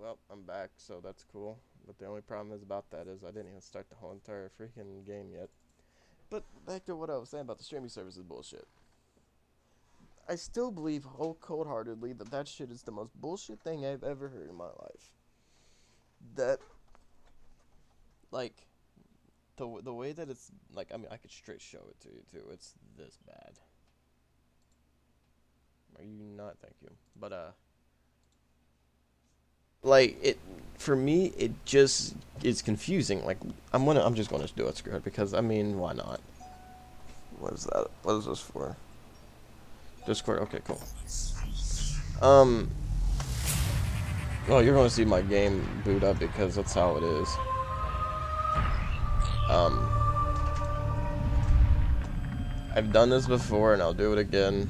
Well, I'm back, so that's cool. But the only problem is about that is I didn't even start the whole entire freaking game yet. But back to what I was saying about the streaming service is bullshit. I still believe whole cold-heartedly that that shit is the most bullshit thing I've ever heard in my life. That like the way that it's like I mean I could straight show it to you too. It's this bad. Are you not? Thank you. But like it for me it just is confusing. Like I'm just gonna do it screwed because I mean why not? What is that? What is this for? Discord. Okay, cool. Um. Oh, you're gonna see my game boot up because that's how it is. Um. I've done this before and I'll do it again.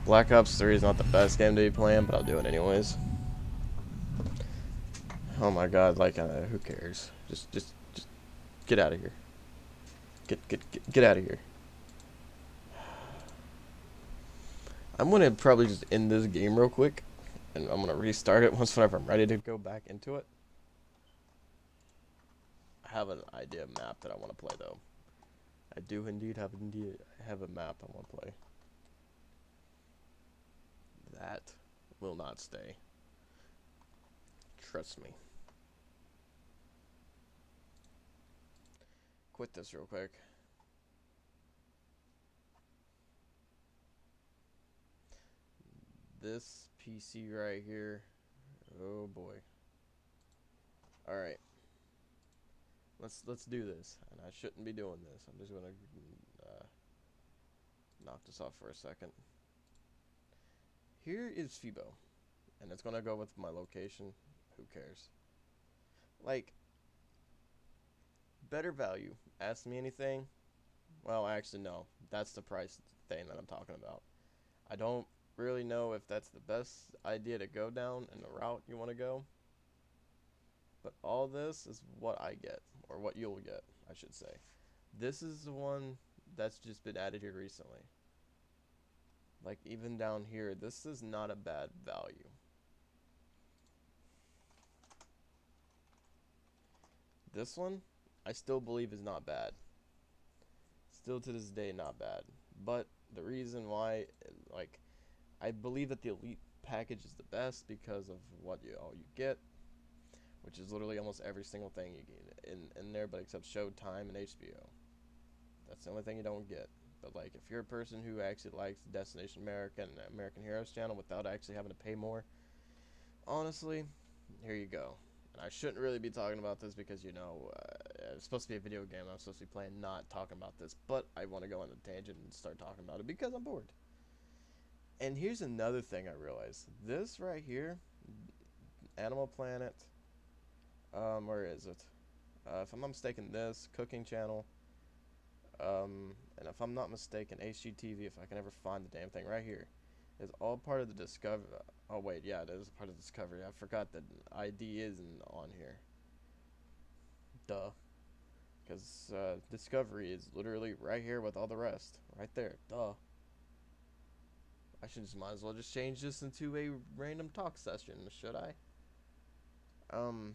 Black Ops 3 is not the best game to be playing, but I'll do it anyways. Oh my god, like who cares? Just get out of here. Get out of here. I'm gonna probably just end this game real quick, and I'm gonna restart it whenever I'm ready to go back into it. I have an idea map that I want to play though. I do indeed have a map I want to play. That will not stay. Trust me. Quit this real quick. This PC right here. Oh boy. All right. Let's do this. And I shouldn't be doing this. I'm just gonna uh, knock this off for a second. Here is Fibo, and it's gonna go with my location. Who cares? Like better value. Ask me anything. Well, actually no. That's the price thing that I'm talking about. I don't really know if that's the best idea to go down and the route you want to go. But all this is what I get, or what you'll get, I should say. This is the one that's just been added here recently. Like, even down here, this is not a bad value. This one, I still believe is not bad. Still to this day, not bad. But the reason why, like, I believe that the Elite package is the best because of what all you get, which is literally almost every single thing you get in there, but except Showtime and HBO. That's the only thing you don't get. But like, if you're a person who actually likes Destination America and American Heroes channel without actually having to pay more, honestly, here you go. And I shouldn't really be talking about this because it's supposed to be a video game. I'm supposed to be playing, not talking about this. But I want to go on a tangent and start talking about it because I'm bored. And here's another thing I realized. This right here, Animal Planet. Where is it? If I'm not mistaken, this cooking channel. And if I'm not mistaken, HGTV, if I can ever find the damn thing right here, is all part of the Discovery. Oh wait, yeah, it is part of the Discovery. I forgot that ID isn't on here. Duh. Because Discovery is literally right here with all the rest. Right there. Duh. I should just might as well just change this into a random talk session, should I? Um,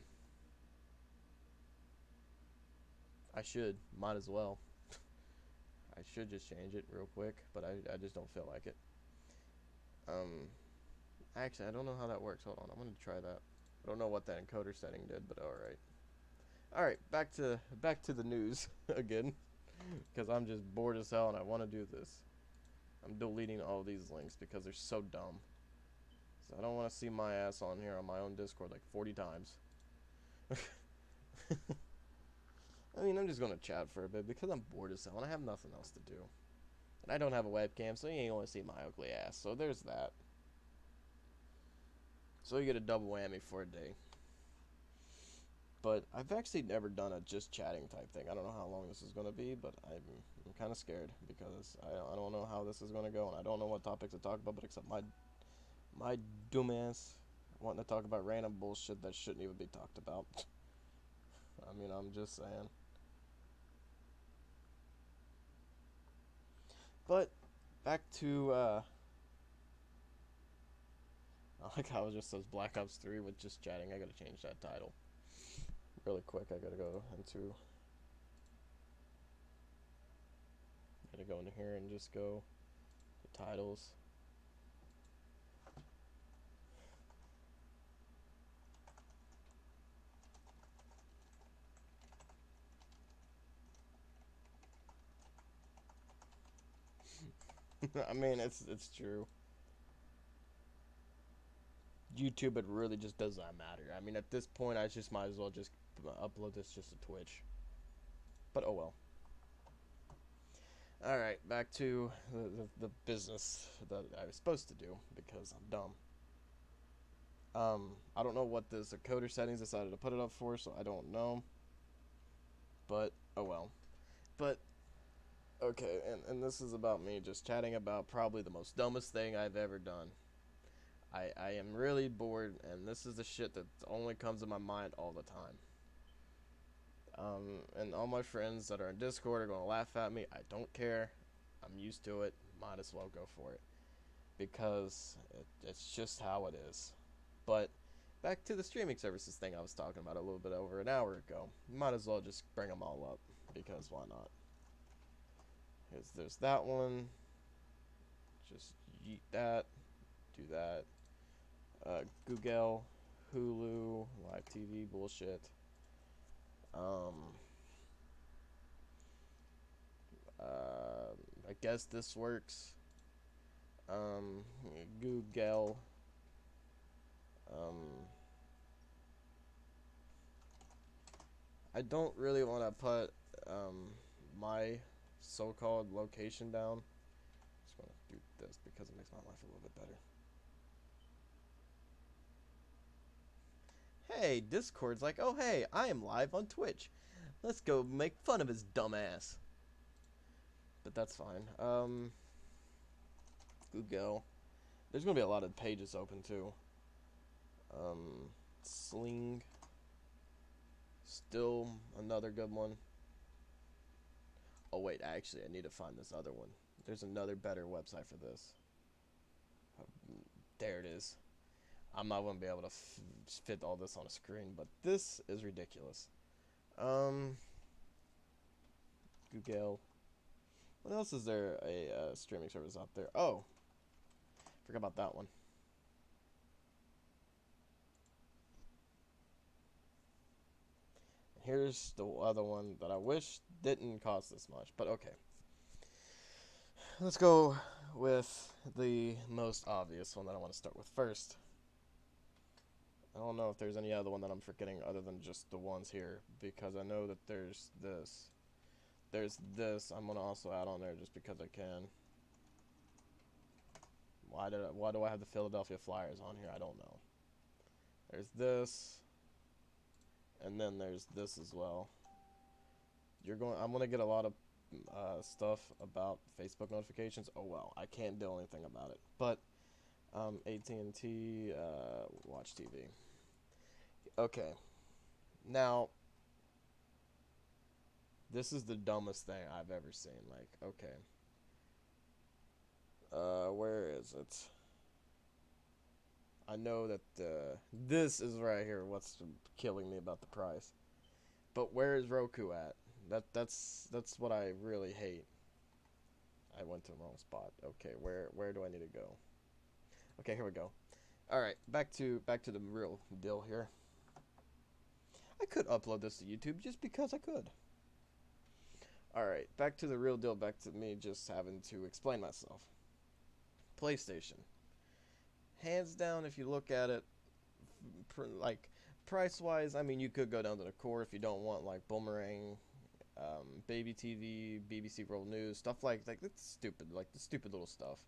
I should. Might as well. I should just change it real quick, but I just don't feel like it. Um, Actually, I don't know how that works. Hold on, I'm gonna try that. I don't know what that encoder setting did, but all right. All right, back to the news again, because I'm just bored as hell and I want to do this. I'm deleting all these links because they're so dumb. So I don't want to see my ass on here on my own Discord like 40 times. I mean, I'm just gonna chat for a bit because I'm bored as hell and I have nothing else to do. And I don't have a webcam, so you ain't gonna see my ugly ass. So there's that. So you get a double whammy for a day. But I've actually never done a just chatting type thing. I don't know how long this is going to be, but I'm kind of scared because I don't know how this is going to go, and I don't know what topics to talk about, but except my dumbass wanting to talk about random bullshit that shouldn't even be talked about. I mean, I'm just saying. But back to I like how it just says Black Ops 3 with just chatting. I gotta change that title. Really quick, I gotta go into here and just go to titles. I mean, it's true. YouTube, it really just does not matter. I mean, at this point, I just might as well just upload this just to Twitch. But oh well. Alright, back to the business that I was supposed to do because I'm dumb. I don't know what this encoder settings decided to put it up for, so I don't know. But oh well. But okay, and this is about me just chatting about probably the most dumbest thing I've ever done. I am really bored, and this is the shit that only comes to my mind all the time. And all my friends that are in Discord are going to laugh at me. I don't care. I'm used to it. Might as well go for it. Because it's just how it is. But back to the streaming services thing I was talking about a little bit over an hour ago. Might as well just bring them all up. Because why not? There's that one. Just yeet that. Do that. Google, Hulu, Live TV bullshit. I guess this works. Google. I don't really want to put my so-called location down. Just want to do this because it makes my life a little bit better. Hey, Discord's like, oh hey, I am live on Twitch. Let's go make fun of his dumbass. But that's fine. Google. There's gonna be a lot of pages open too. Sling. Still another good one. Oh wait, actually, I need to find this other one. There's another better website for this. There it is. I'm not gonna be able to fit all this on a screen, but this is ridiculous. Google. What else is there a streaming service out there? Oh, forgot about that one. Here's the other one that I wish didn't cost this much, but okay. Let's go with the most obvious one that I want to start with first. I don't know if there's any other one that I'm forgetting other than just the ones here, because I know that there's this. There's this. I'm gonna also add on there just because I can. Why do I have the Philadelphia Flyers on here? I don't know. There's this, and then there's this as well. I'm gonna get a lot of stuff about Facebook notifications. Oh well, I can't do anything about it. But AT&T Watch TV. Okay, now this is the dumbest thing I've ever seen. Like, okay, where is it? I know that this is right here. What's killing me about the price? But where is Roku at? That's what I really hate. I went to the wrong spot. Okay, where do I need to go? Okay, here we go. All right, back to the real deal here. I could upload this to YouTube just because I could. All right, back to the real deal. Back to me just having to explain myself. PlayStation. Hands down, if you look at it, like price-wise, I mean, you could go down to the core if you don't want like Boomerang, Baby TV, BBC World News, stuff like that's stupid, like the stupid little stuff.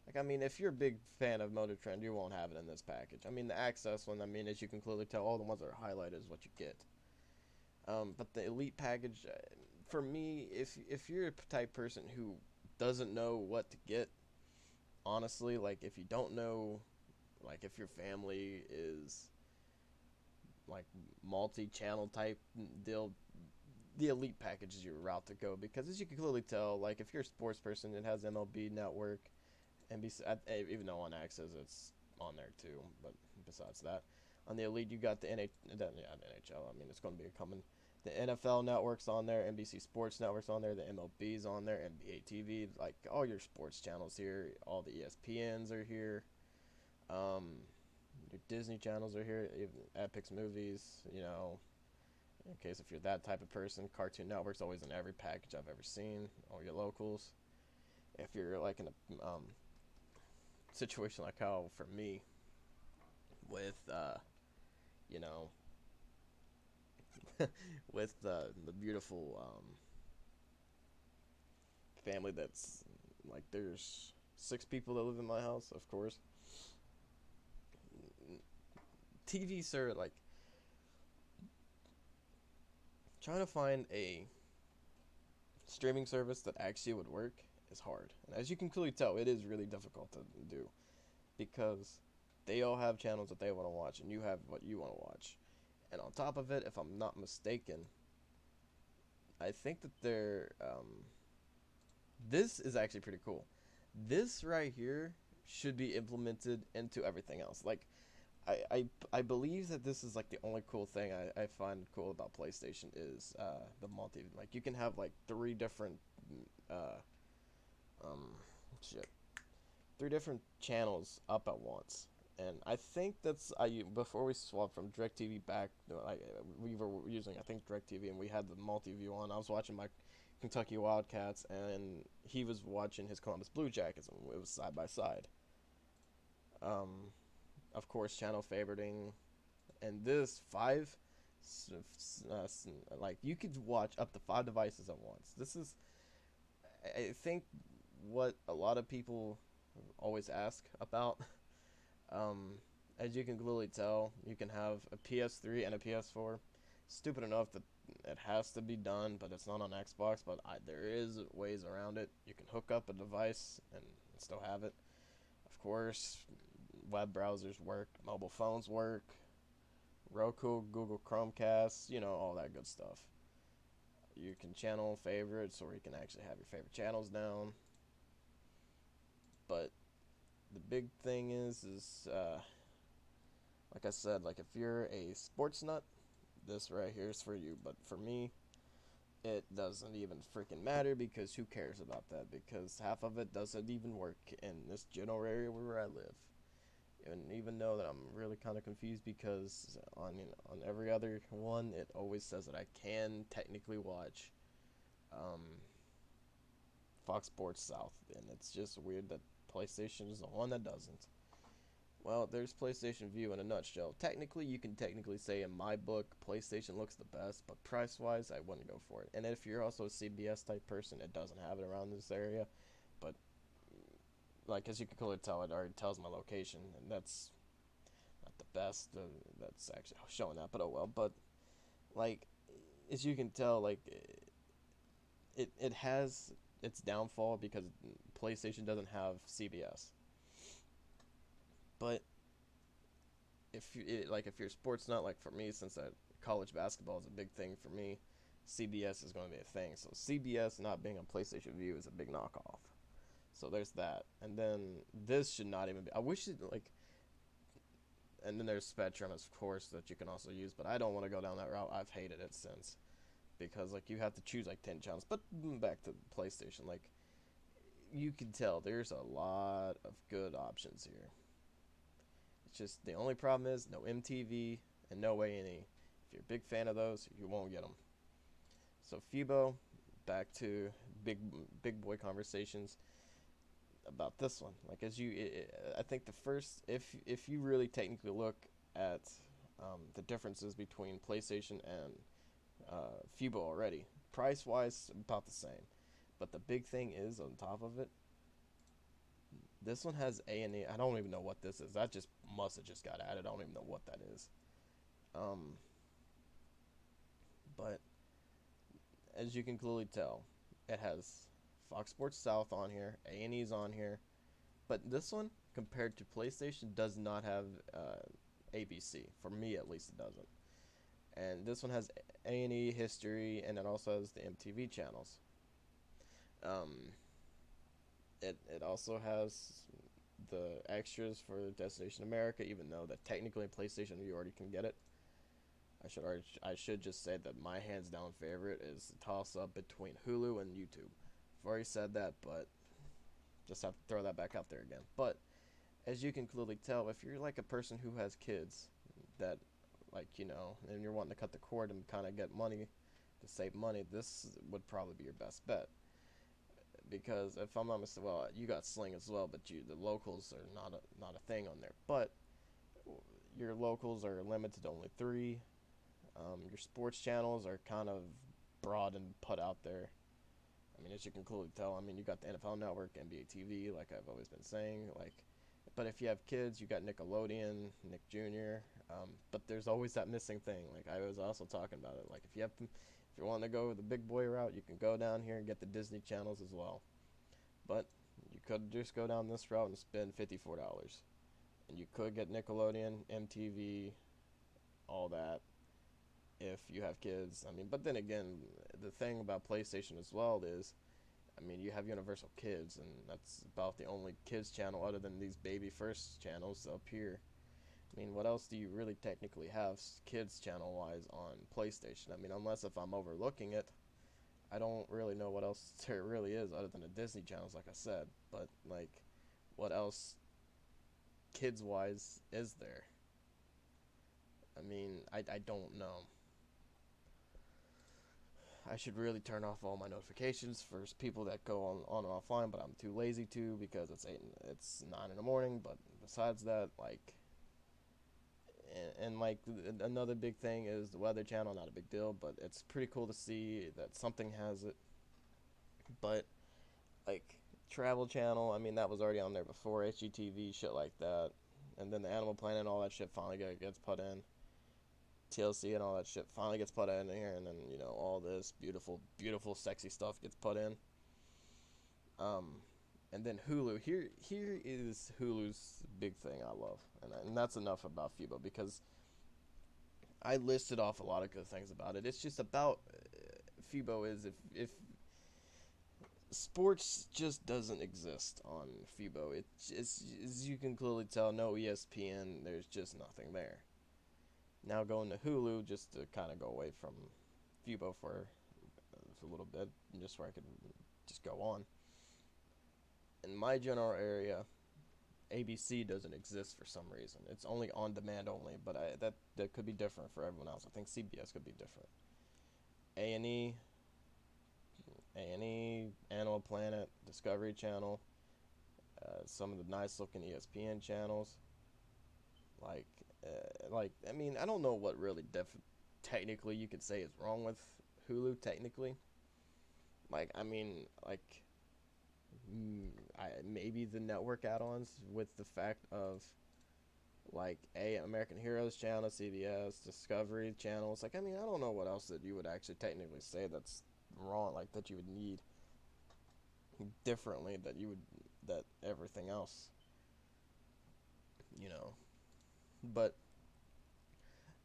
Like, I mean, if you're a big fan of Motor Trend, you won't have it in this package. I mean, the Access one, I mean, as you can clearly tell, all the ones that are highlighted is what you get. But the Elite package, for me, if you're a type person who doesn't know what to get, honestly, like, if you don't know, like, if your family is, like, multi-channel type deal, the Elite package is your route to go, because as you can clearly tell, like, if you're a sports person, it has MLB Network, NBC, even though on Access it's on there too. But besides that, on the Elite, you got the NHL. I mean, it's going to be coming. The NFL networks on there, NBC Sports networks on there, the MLB's on there, NBA TV, like all your sports channels here. All the ESPNs are here. Your Disney channels are here. Even Epix movies, in case if you're that type of person, Cartoon Network's always in every package I've ever seen. All your locals. If you're like in a situation like how for me with you know with the beautiful family that's like there's 6 people that live in my house, of course. TV, sir, like trying to find a streaming service that actually would work is hard. And as you can clearly tell, it is really difficult to do because they all have channels that they want to watch and you have what you want to watch. And on top of it, if I'm not mistaken, I think that this is actually pretty cool. This right here should be implemented into everything else. Like, I believe that this is like the only cool thing I find cool about PlayStation is the multi. Like, you can have like uh, um, shit, 3 different channels up at once. And I think that's before we swapped from DirecTV back, we were using I think DirecTV and we had the multi view on. I was watching my Kentucky Wildcats and he was watching his Columbus Blue Jackets and it was side by side. Um, of course, channel favoriting, and this like you could watch up to 5 devices at once. This is, I think, what a lot of people always ask about. Um, as you can clearly tell, you can have a PS3 and a PS4. Stupid enough that it has to be done, but it's not on Xbox. But there is ways around it. You can hook up a device and still have it. Of course, web browsers work, mobile phones work, Roku, Google Chromecast, all that good stuff. You can channel favorites, or you can actually have your favorite channels down. But the big thing is like I said, like if you're a sports nut, this right here is for you. But for me, it doesn't even freaking matter because who cares about that? Because half of it doesn't even work in this general area where I live. And even though that I'm really kind of confused because on every other one it always says that I can technically watch um, Fox Sports South, and it's just weird that PlayStation is the one that doesn't. Well, there's PlayStation View in a nutshell. Technically, you can technically say in my book, PlayStation looks the best, but price-wise, I wouldn't go for it. And if you're also a CBS type person, it doesn't have it around this area. But, like, as you can clearly tell, it already tells my location, and that's not the best. That's actually showing that, but oh well. But, like, as you can tell, like, it has its downfall because PlayStation doesn't have CBS. But if you're a sports nut, like for me, since college basketball is a big thing for me, CBS is going to be a thing. So CBS not being on PlayStation View is a big knockoff. So there's that, and then this should not even be. I wish it like, and then there's Spectrum, of course, that you can also use, but I don't want to go down that route. I've hated it since because like you have to choose like 10 channels. But back to PlayStation, like you can tell there's a lot of good options here. It's just the only problem is no MTV and no A&E. If you're a big fan of those, you won't get them. So Fubo, back to big boy conversations about this one. Like I think the first, if you really technically look at the differences between PlayStation and Fubo already, price wise about the same. But the big thing is on top of it, this one has A&E. I don't even know what this is. That just must have just got added. I don't even know what that is. Um, but as you can clearly tell, it has Fox Sports South on here, A&E's on here, but this one compared to PlayStation does not have ABC. For me, at least, it doesn't. And this one has A&E history, and it also has the MTV channels. Um, it also has the extras for Destination America, even though that technically in PlayStation you already can get it. I should just say that my hands down favorite is the toss up between Hulu and YouTube. I've already said that, but just have to throw that back out there again. But as you can clearly tell, if you're like a person who has kids that, like, and you're wanting to cut the cord and kind of get money to save money, this would probably be your best bet. Because if I'm not mistaken, well, you got Sling as well, but the locals are not a thing on there. But your locals are limited to only three. Your sports channels are kind of broad and put out there. I mean, as you can clearly tell, I mean, you got the NFL Network, NBA TV, like I've always been saying, like. But if you have kids, you got Nickelodeon, Nick Jr. But there's always that missing thing. Like I was also talking about it. Like if you want to go the big boy route, you can go down here and get the Disney channels as well. But you could just go down this route and spend $54, and you could get Nickelodeon, MTV, all that if you have kids. I mean, but then again, the thing about PlayStation as well is, I mean, you have Universal Kids, and that's about the only kids channel other than these baby first channels up here. I mean, what else do you really technically have kids channel wise on PlayStation? I mean, unless if I'm overlooking it, I don't really know what else there really is other than the Disney channels, like I said. But like, what else kids wise is there? I mean, I don't know. I should really turn off all my notifications for people that go on and offline, but I'm too lazy to because it's 9 in the morning. But besides that, like, and like another big thing is the Weather Channel. Not a big deal, but it's pretty cool to see that something has it. But like Travel Channel, I mean that was already on there before. HGTV, shit like that, and then the Animal Planet and all that shit finally gets put in. TLC and all that shit finally gets put in here, and then all this beautiful, beautiful, sexy stuff gets put in. Um, and then Hulu. Here is Hulu's big thing I love, and that's enough about FIBA because I listed off a lot of good things about it. It's just about FIBA is if sports just doesn't exist on FIBA. It's as you can clearly tell, no ESPN. There's just nothing there. Now going to Hulu just to kind of go away from FIBA for a little bit, just where I could just go on. In my general area, ABC doesn't exist for some reason. It's only on demand only, but that could be different for everyone else. I think CBS could be different. A&E, Animal Planet, Discovery Channel, some of the nice looking ESPN channels. I mean, I don't know what really technically you could say is wrong with Hulu. Technically, I mean, maybe the network add-ons with the fact of American Heroes channel, CBS, Discovery channels. I mean, I don't know what else that you would actually technically say that's wrong. That you would need differently that everything else. But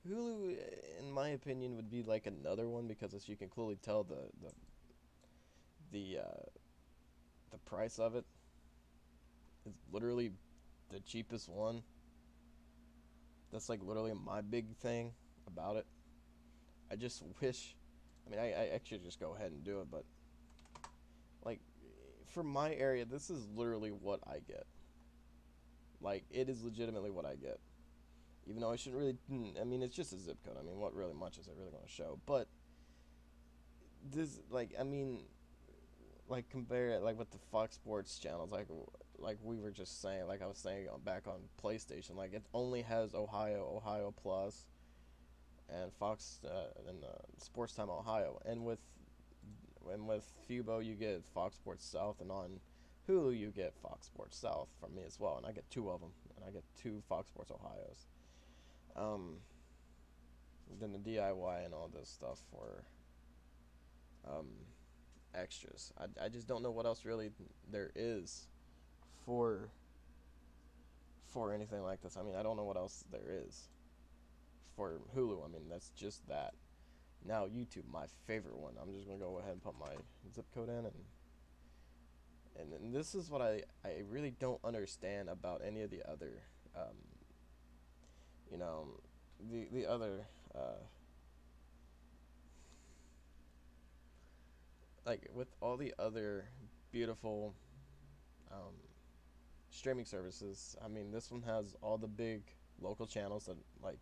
Hulu, in my opinion, would be another one because as you can clearly tell, the the price of it is literally the cheapest one. That's literally my big thing about it. I just wish, I mean, I actually just go ahead and do it, but for my area, this is literally what I get. It is legitimately what I get. Even though I shouldn't really, I mean, it's just a zip code. I mean, what really much is it really going to show? But this, I mean, compare it with the Fox Sports channels, we were just saying, I was saying back on PlayStation, it only has Ohio Plus, and Fox and Sports Time Ohio, and with Fubo you get Fox Sports South, and on Hulu you get Fox Sports South from me as well, and I get two of them, and I get two Fox Sports Ohio's. Then the DIY and all this stuff for extras. I just don't know what else really there is for anything like this. I mean, I don't know what else there is for Hulu. I mean, that's just that. Now YouTube, my favorite one. I'm just gonna go ahead and put my zip code in, And this is what I really don't understand about any of the other, um, you know, the other, uh, like with all the other beautiful um, streaming services. I mean, this one has all the big local channels that like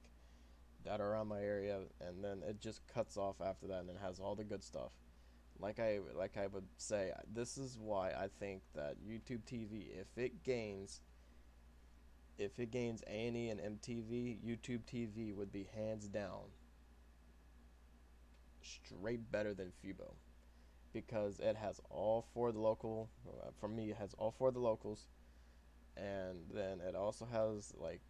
that are around my area, and then it just cuts off after that, and it has all the good stuff. Like I would say, this is why I think that YouTube TV, if it gains A&E and MTV, YouTube TV would be hands down straight better than Fubo because it has all four of the local. For me, it has all four of the locals, and then it also has like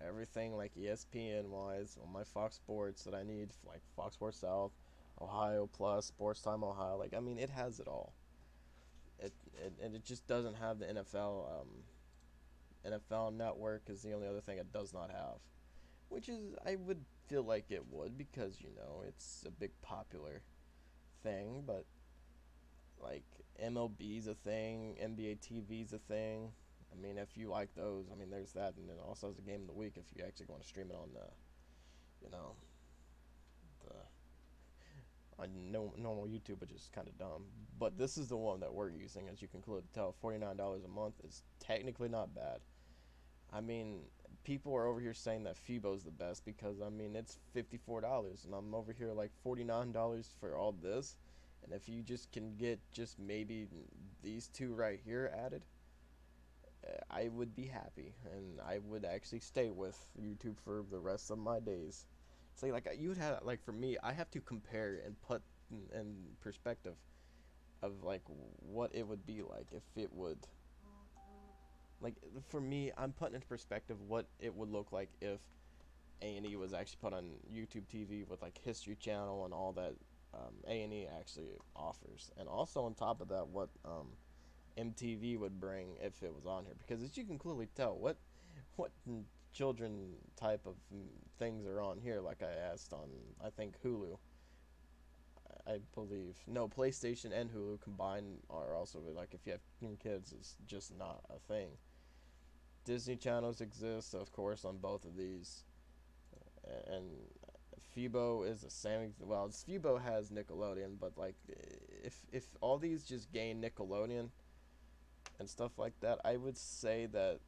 everything like ESPN wise on my Fox Sports that I need, like Fox Sports South, Ohio Plus, Sports Time Ohio. Like I mean, it has it all. And it just doesn't have the NFL. NFL Network is the only other thing it does not have, which is I would feel like it would because it's a big popular thing, but like MLB's a thing, NBA TV's a thing. I mean, if you like those, I mean, there's that, and it also has a game of the week if you actually want to stream it on you know, the on normal YouTube, which is kind of dumb. But this is the one that we're using, as you can clearly tell. $49 a month is technically not bad. I mean, people are over here saying that Fubo's the best because I mean it's $54, and I'm over here like $49 for all this. And if you just can get just maybe these two right here added, I would be happy, and I would actually stay with YouTube for the rest of my days. So like you would have like for me, I have to compare and put in perspective of like what it would be like if it would like for me. I'm putting into perspective what it would look like if A&E was actually put on YouTube TV with like History Channel and all that A&E actually offers, and also on top of that, what MTV would bring if it was on here. Because as you can clearly tell, what children type of things are on here. Like I asked on, I think Hulu, I believe. No, PlayStation and Hulu combined are also like if you have kids, it's just not a thing. Disney channels exist, of course, on both of these, and Fubo is the same. Well, Fubo has Nickelodeon, but like if all these just gain Nickelodeon and stuff like that, I would say that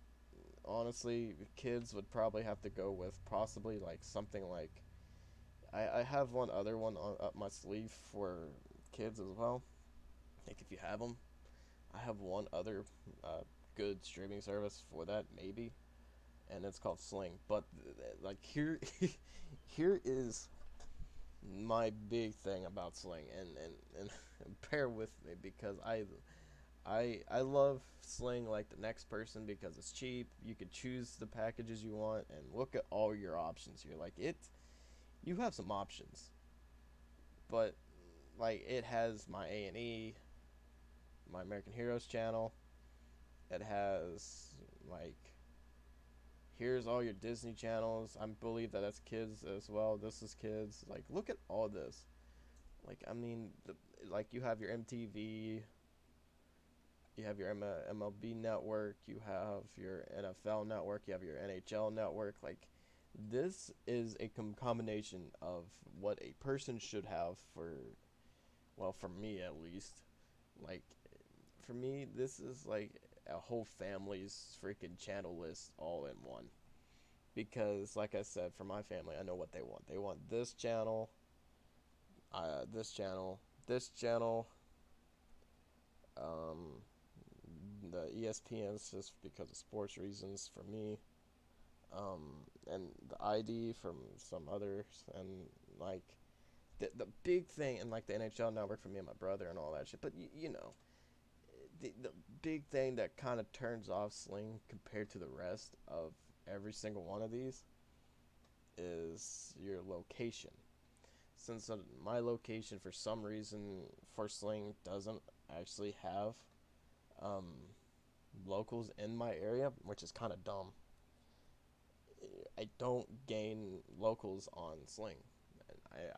honestly, kids would probably have to go with possibly like something like I have one other one up my sleeve for kids as well. Like if you have them, I have one other good streaming service for that maybe, and it's called Sling. But like here, here is my big thing about Sling, and bear with me because I love Sling like the next person because it's cheap. You could choose the packages you want and look at all your options here. Like you have some options, but like it has my A&E, my American Heroes channel. It has like here's all your Disney channels. I believe that that's kids as well. This is kids. Like look at all this. Like I mean, like you have your MTV, you have your MLB network, you have your NFL network, you have your NHL network. Like, this is a combination of what a person should have for, well, for me at least. Like, for me, this is like a whole family's freaking channel list all in one. Because, like I said, for my family, I know what they want. They want this channel, this channel, this channel, um, the ESPN's just because of sports reasons for me, and the ID from some others, and like the big thing, and like the NHL network for me and my brother and all that shit. But the big thing that kind of turns off Sling compared to the rest of every single one of these is your location. Since my location, for some reason, for Sling doesn't actually have um, locals in my area, which is kind of dumb. I don't gain locals on Sling.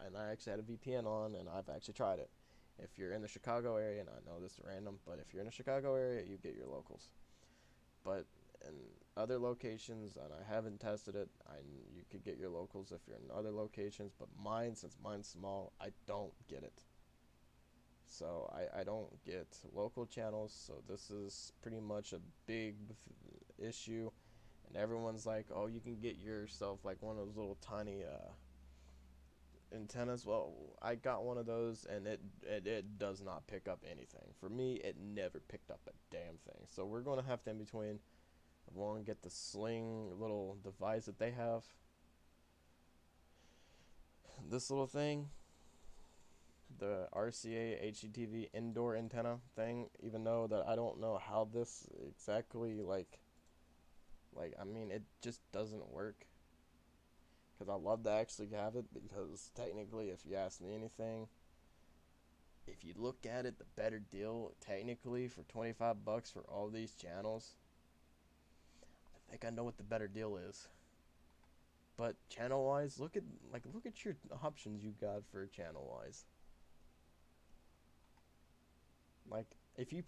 And I actually had a VPN on, and I've actually tried it. If you're in the Chicago area, and I know this is random, but if you're in the Chicago area, you get your locals. But in other locations, and I haven't tested it, you could get your locals if you're in other locations. But mine, since mine's small, I don't get it. So I don't get local channels. So this is pretty much a big issue. And everyone's like, oh, you can get yourself like one of those little tiny antennas. Well, I got one of those, and it does not pick up anything. For me, it never picked up a damn thing. So we're going to have to, in between, want to get the Sling little device that they have. This little thing, the RCA HDTV indoor antenna thing, even though that I don't know how this exactly like I mean it just doesn't work, because I love to actually have it, because technically, if you ask me anything, if you look at it, the better deal technically for 25 bucks for all these channels, I think I know what the better deal is. But channel wise, look at your options you got for channel wise. Like if you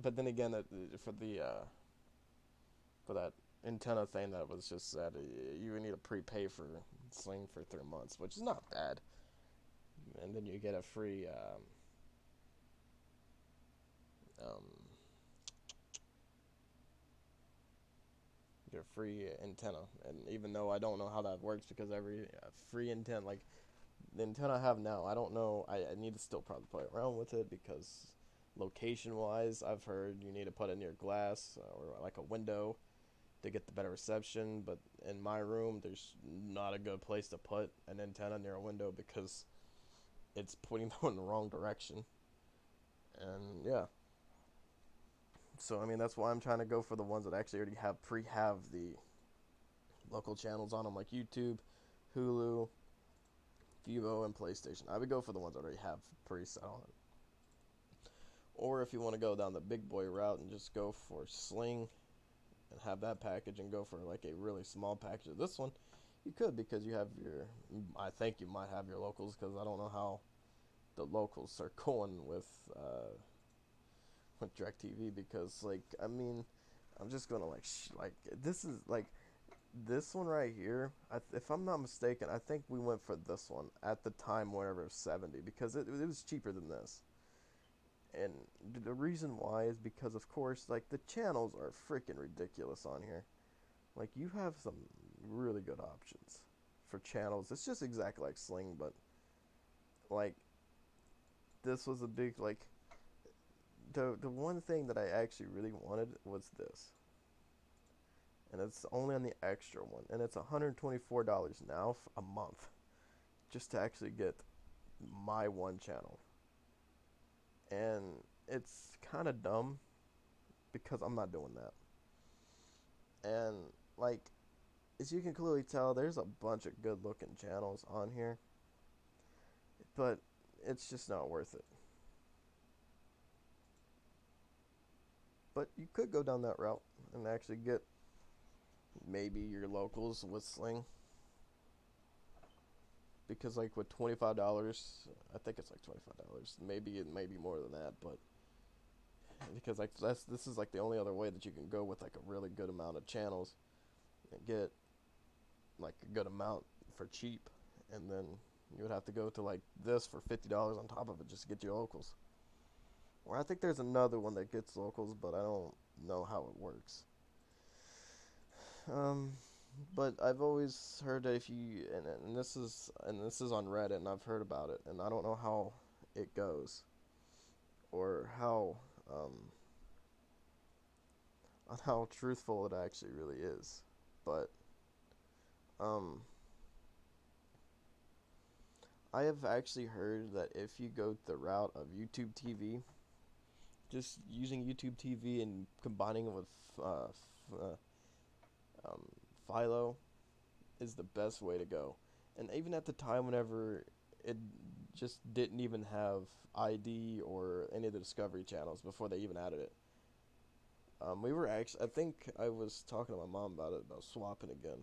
but then again, for the for that antenna thing that was just said, you would need to prepay for Sling for 3 months, which is not bad. And then you get a free um, your free antenna. And even though I don't know how that works, because every free antenna, like the antenna I have now, I don't know. I need to still probably play around with it, because location wise, I've heard you need to put it near glass or like a window to get the better reception. But in my room, there's not a good place to put an antenna near a window, because it's pointing them in the wrong direction. And yeah, so I mean that's why I'm trying to go for the ones that actually already have the local channels on them, like YouTube, Hulu, Vivo, and PlayStation. I would go for the ones that already have preset on it. Or if you want to go down the big boy route and just go for Sling and have that package, and go for like a really small package of this one, you could, because you have your, I think you might have your locals, because I don't know how the locals are going with DirecTV, because like I mean, I'm just gonna like this is like this one right here. If I'm not mistaken, I think we went for this one at the time whenever it was 70, because it was cheaper than this. And the reason why is because, of course, like the channels are freaking ridiculous on here. Like you have some really good options for channels. It's just exactly like Sling, but like this was a big like the one thing that I actually really wanted was this, and it's only on the extra one, and it's $124 now a month, just to actually get my one channel. And it's kind of dumb, because I'm not doing that. And like, as you can clearly tell, there's a bunch of good looking channels on here, but it's just not worth it. But you could go down that route and actually get maybe your locals with Sling, because like with $25, I think it's like $25. Maybe it may be more than that, but because like this is like the only other way that you can go with like a really good amount of channels and get like a good amount for cheap, and then you would have to go to like this for $50 on top of it just to get your locals. Or I think there's another one that gets locals, but I don't know how it works. Um, but I've always heard that if you and this is on Reddit, and I've heard about it, and I don't know how it goes, or um on how truthful it actually really is. But um I have actually heard that if you go the route of YouTube TV, just using YouTube TV and combining it with uh, um, Philo, is the best way to go. And even at the time, whenever it just didn't even have ID or any of the Discovery channels before they even added it, we were actually, I think I was talking to my mom about it, about swapping again.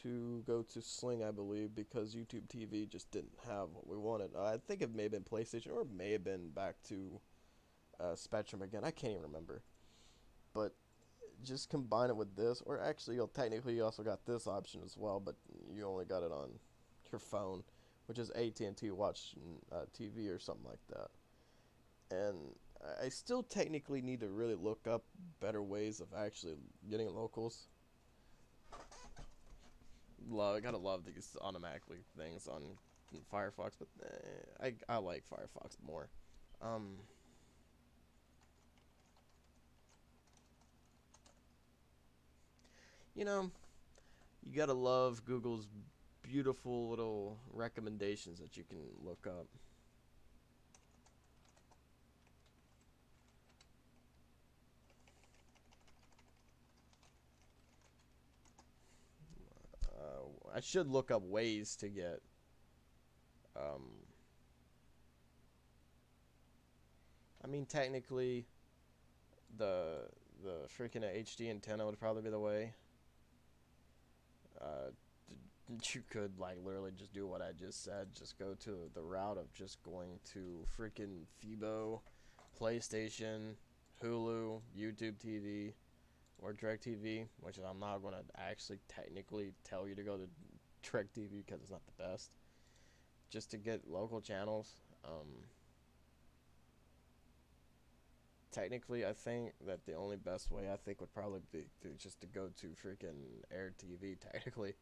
to go to Sling, I believe, because YouTube TV just didn't have what we wanted. I think it may have been PlayStation, or it may have been back to Spectrum again. I can't even remember. But just combine it with this, or actually, technically you also got this option as well, but you only got it on your phone, which is AT&T Watch TV or something like that. And I still technically need to really look up better ways of actually getting locals. I gotta love these automatically things on Firefox, but I like Firefox more. Um, you know, you gotta love Google's beautiful little recommendations that you can look up. I should look up ways to get um, I mean, technically, the the freaking HD antenna would probably be the way. Uh, you could like literally just do what I just said. Just go to the route of just going to freaking Fibo, PlayStation, Hulu, YouTube TV, or DirecTV, which I'm not gonna actually technically tell you to go to DirecTV because it's not the best. Just to get local channels. Technically, I think that the only best way I think would probably be just to go to freaking Air TV. Technically,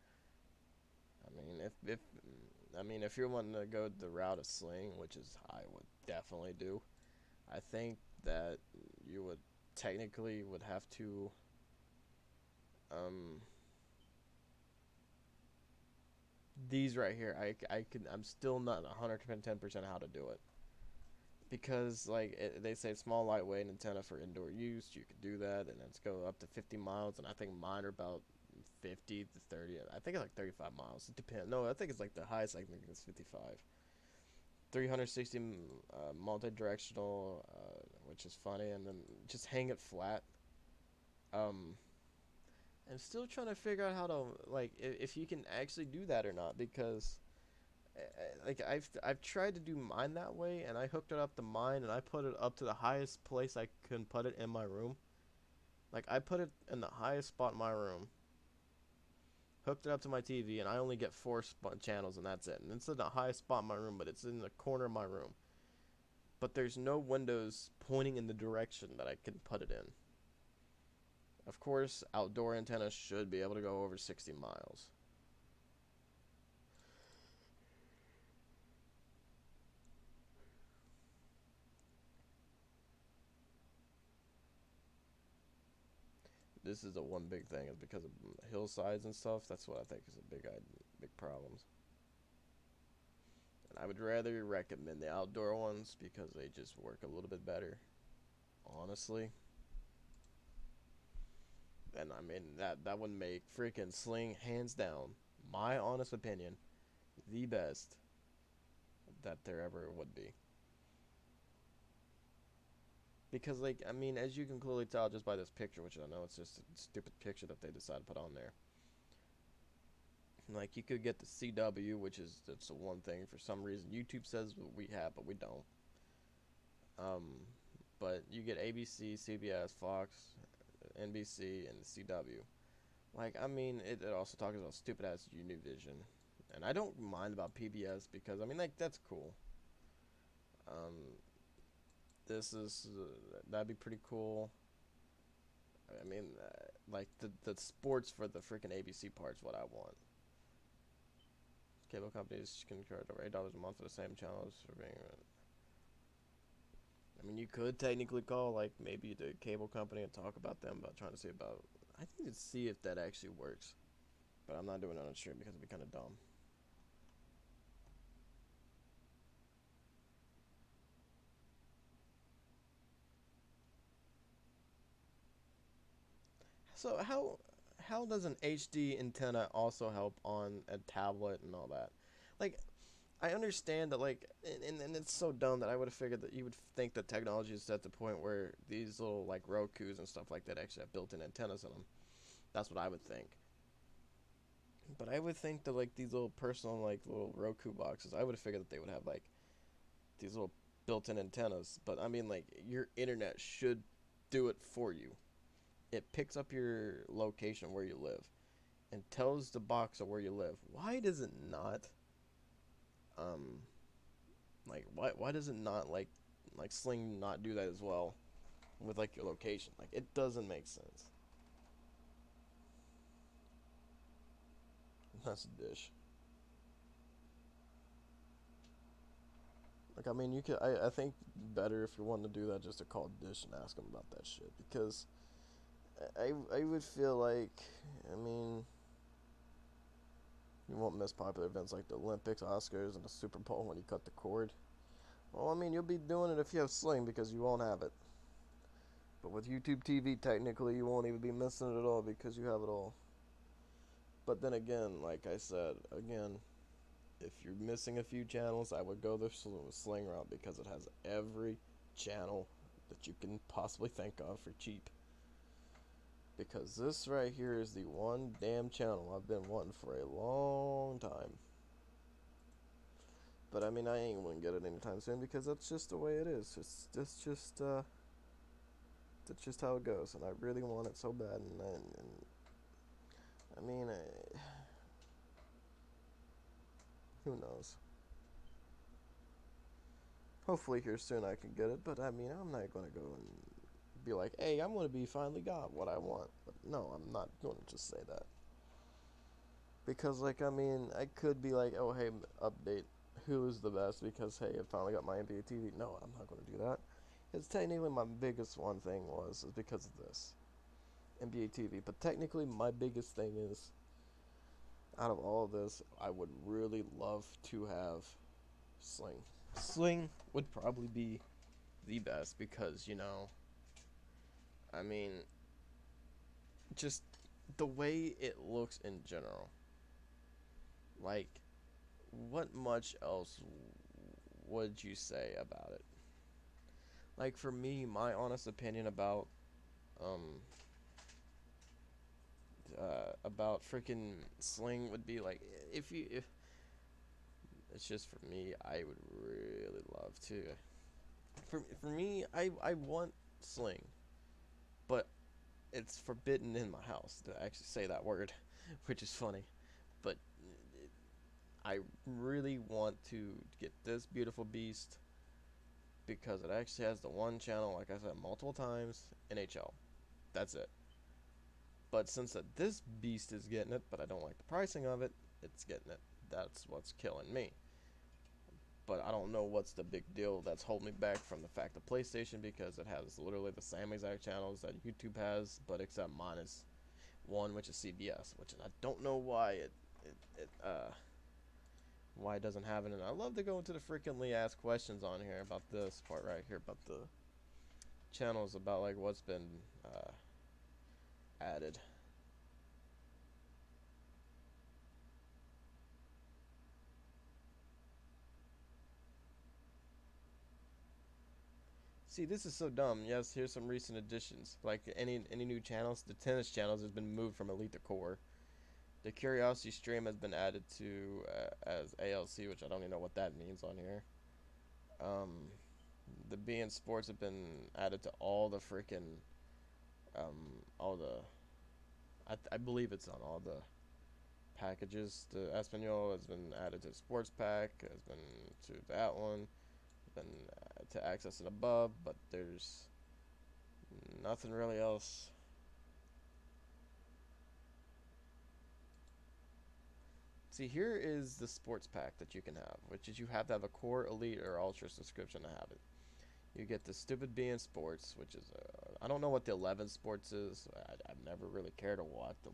if you're wanting to go the route of Sling, which is I would definitely do, I think that you would technically would have to um these right here. I'm still not 110% how to do it because they say small lightweight antenna for indoor use. You could do that, and it's go up to 50 miles, and I think mine are about 50 to 30. I think it's like 35 miles. It depends. No, I think it's like the highest I think is 55. 360 multi-directional, which is funny, and then just hang it flat. Um, I'm still trying to figure out how to if you can actually do that or not because I've tried to do mine that way, and I hooked it up to mine, and I put it up to the highest place I can put it in my room. Like I put it in the highest spot in my room, hooked it up to my TV, and I only get four channels, and that's it. And it's in the highest spot in my room, but it's in the corner of my room. But there's no windows pointing in the direction that I can put it in. Of course, outdoor antennas should be able to go over 60 miles. This is the one big thing is because of hillsides and stuff. That's what I think is a big problems. And I would rather recommend the outdoor ones because they just work a little bit better, honestly. And I mean that would make freaking Sling hands down, my honest opinion, the best that there ever would be. Because as you can clearly tell just by this picture, which I know it's just a stupid picture that they decided to put on there. Like you could get the CW, which is that's the one thing for some reason YouTube says we have, but we don't. Um, but you get ABC, CBS, Fox, NBC, and the CW. It also talks about stupid ass Univision, and I don't mind about PBS because that's cool. Um, this is that'd be pretty cool. The sports for the freaking ABC part's what I want. Cable companies can charge over $8 a month for the same channels for being. You could technically call maybe the cable company and talk about them about trying to see about. I need to see if that actually works, but I'm not doing it on stream because it'd be kind of dumb. So how does an HD antenna also help on a tablet and all that? Like I understand that and it's so dumb that I would have figured that you would think that technology is at the point where these little Roku's and stuff like that actually have built-in antennas in them. That's what I would think. But I would think that like these little personal like little Roku boxes, I would have figured that they would have like these little built-in antennas. But I mean, like your internet should do it for you. It picks up your location where you live and tells the box of where you live. Why does it not? Um, why does it not like Sling not do that as well with like your location? Like it doesn't make sense. That's a dish. Like I mean, you could. I think better if you want to do that, just to call Dish and ask them about that shit because I would feel like I mean you won't miss popular events like the Olympics, Oscars, and the Super Bowl when you cut the cord. Well, I mean you'll be doing it if you have Sling because you won't have it. But with YouTube TV, technically you won't even be missing it at all because you have it all. But then again, like I said, again, if you're missing a few channels, I would go the Sling route because it has every channel that you can possibly think of for cheap. Because this right here is the one damn channel I've been wanting for a long time. But I mean, I ain't gonna get it anytime soon because that's just the way it is. That's just how it goes, and I really want it so bad. And I mean, who knows? Hopefully here soon I can get it, but I mean, I'm not gonna go and be like, hey, I'm gonna be finally got what I want. But no, I'm not gonna just say that. Because, like, I mean, I could be like, oh, hey, update, who's the best because, hey, I finally got my NBA TV. No, I'm not gonna do that. Because technically my biggest one thing is because of this. NBA TV. But technically my biggest thing is, out of all of this, I would really love to have Sling. Sling would probably be the best because, I mean, just the way it looks in general. Like, what much else would you say about it? Like, for me, my honest opinion um, about freaking Sling would be like, if it's just for me, I would really love to. For me, I want Sling, but it's forbidden in my house to actually say that word, which is funny. But I really want to get this beautiful beast because it actually has the one channel, like I said multiple times, NHL. That's it. But since this beast is getting it, but I don't like the pricing of it, it's getting it. That's what's killing me. But I don't know what's the big deal that's holding me back from the fact of PlayStation because it has literally the same exact channels that YouTube has, but except minus one, which is CBS, which I don't know why why it doesn't have it. And I love to go into the frequently asked questions on here about this part right here about the channels about like what's been added. See, this is so dumb. Yes, here's some recent additions. Like any new channels, the tennis channels has been moved from Elite to Core. The Curiosity stream has been added to as ALC, which I don't even know what that means on here. Um, the BN Sports have been added to all the freaking all the I believe it's on all the packages. The Espanol has been added to the Sports Pack, has been to that one, been to Access and Above, but there's nothing really else. See, here is the sports pack that you can have, which is you have to have a core, elite, or ultra subscription to have it. You get the stupid BN Sports, which is I don't know what the 11 Sports is. I've never really cared to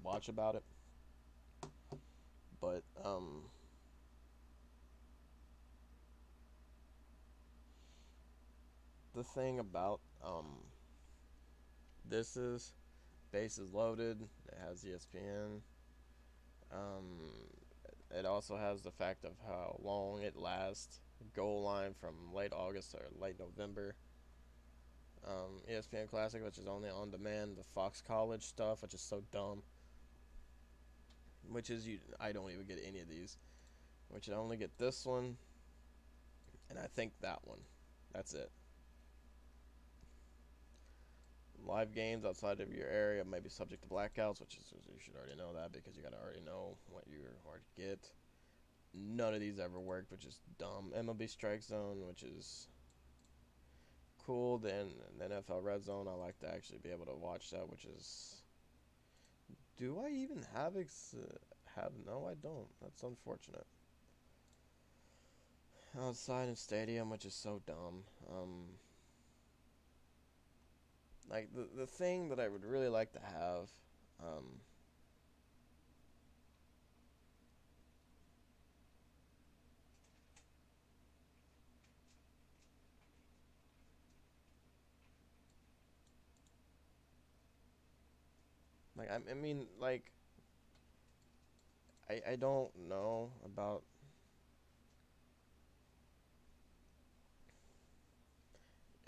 watch about it, but the thing about this is bases loaded. It has ESPN. Um, it also has the fact of how long it lasts. Goal line from late August or late November. ESPN Classic, which is only on demand. The Fox College stuff, which is so dumb. which is I don't even get any of these, which I only get this one, and I think that one. That's it. Live games outside of your area may be subject to blackouts, which is you should already know that because you gotta already know what you're hard to get. None of these ever worked, which is dumb. MLB Strike Zone, which is cool. Then the NFL Red Zone, I like to actually be able to watch that, which is. Do I even have No, I don't. That's unfortunate. Outside in Stadium, which is so dumb. Like the thing that I would really like to have, like I mean like I don't know about.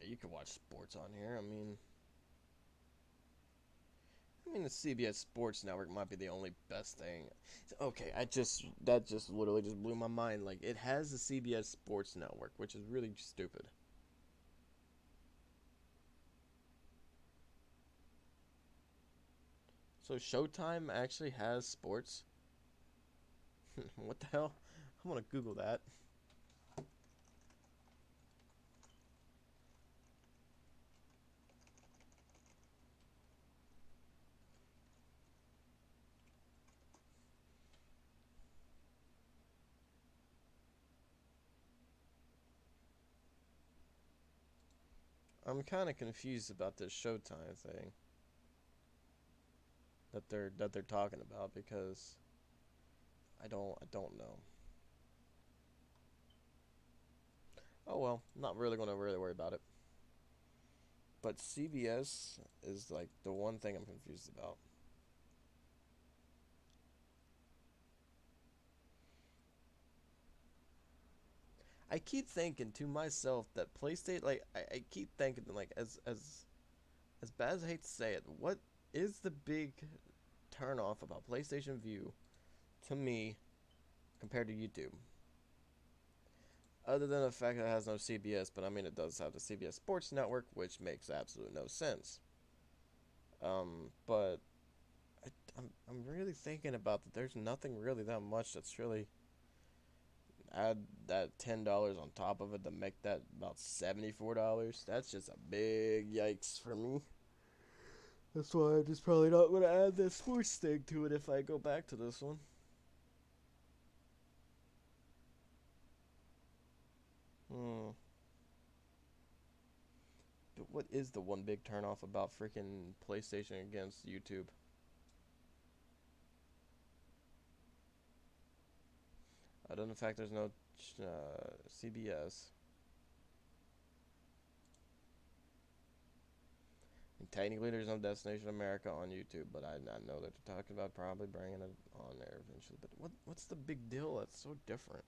You can watch sports on here. I mean, the CBS Sports Network might be the only best thing. Okay, that just literally just blew my mind. Like it has the CBS Sports Network, which is really stupid. So Showtime actually has sports. What the hell? I'm gonna Google that. I'm kind of confused about this Showtime thing that they're talking about because I don't know. Oh well, not really gonna really worry about it. But CBS is like the one thing I'm confused about. I keep thinking to myself that PlayStation, like I keep thinking like as bad as I hate to say it, what is the big turn off about PlayStation View to me compared to YouTube? Other than the fact that it has no CBS, but I mean it does have the CBS Sports Network, which makes absolutely no sense. But I'm really thinking about that. There's nothing really that much that's really add that $10 on top of it to make that about $74. That's just a big yikes for me. That's why I'm just probably not gonna add the sports thing to it if I go back to this one. Hmm. But what is the one big turnoff about freaking PlayStation against YouTube? Other than the fact there's no CBS. And technically, there's no Destination America on YouTube, but I know that they're talking about probably bringing it on there eventually. But what's the big deal? That's so different.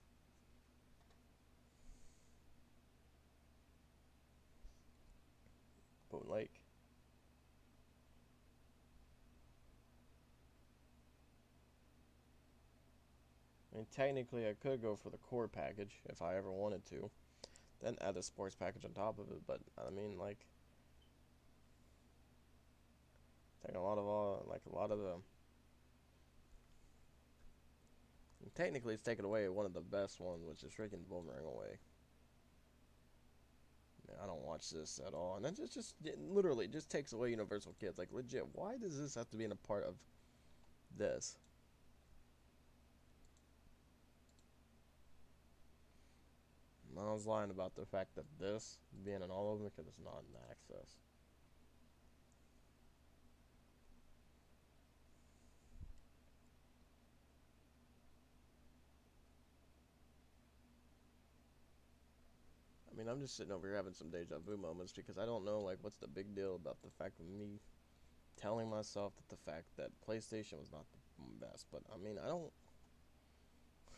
But like, I mean, technically, I could go for the core package if I ever wanted to, then add a sports package on top of it. But I mean, like, take a lot of like a lot of the. Technically, it's taken away one of the best ones, which is freaking Boomerang Away. Man, I don't watch this at all, and then just it literally just takes away Universal Kids. Like legit, why does this have to be in a part of this? I was lying about the fact that this being in all of them because it's not in access. I mean, I'm just sitting over here having some deja vu moments because I don't know like what's the big deal about the fact of me telling myself that the fact that PlayStation was not the best. But I mean, I don't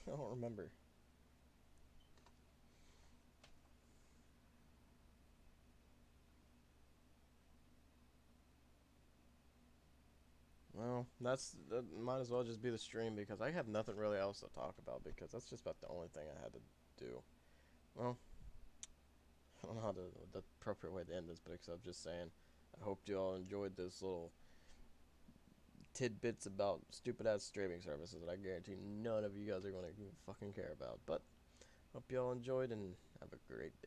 remember. Well, that might as well just be the stream because I have nothing really else to talk about because that's just about the only thing I had to do. Well, I don't know the appropriate way to end this, but except just saying, I hope you all enjoyed this little tidbits about stupid ass streaming services that I guarantee none of you guys are going to fucking care about. But hope you all enjoyed and have a great day.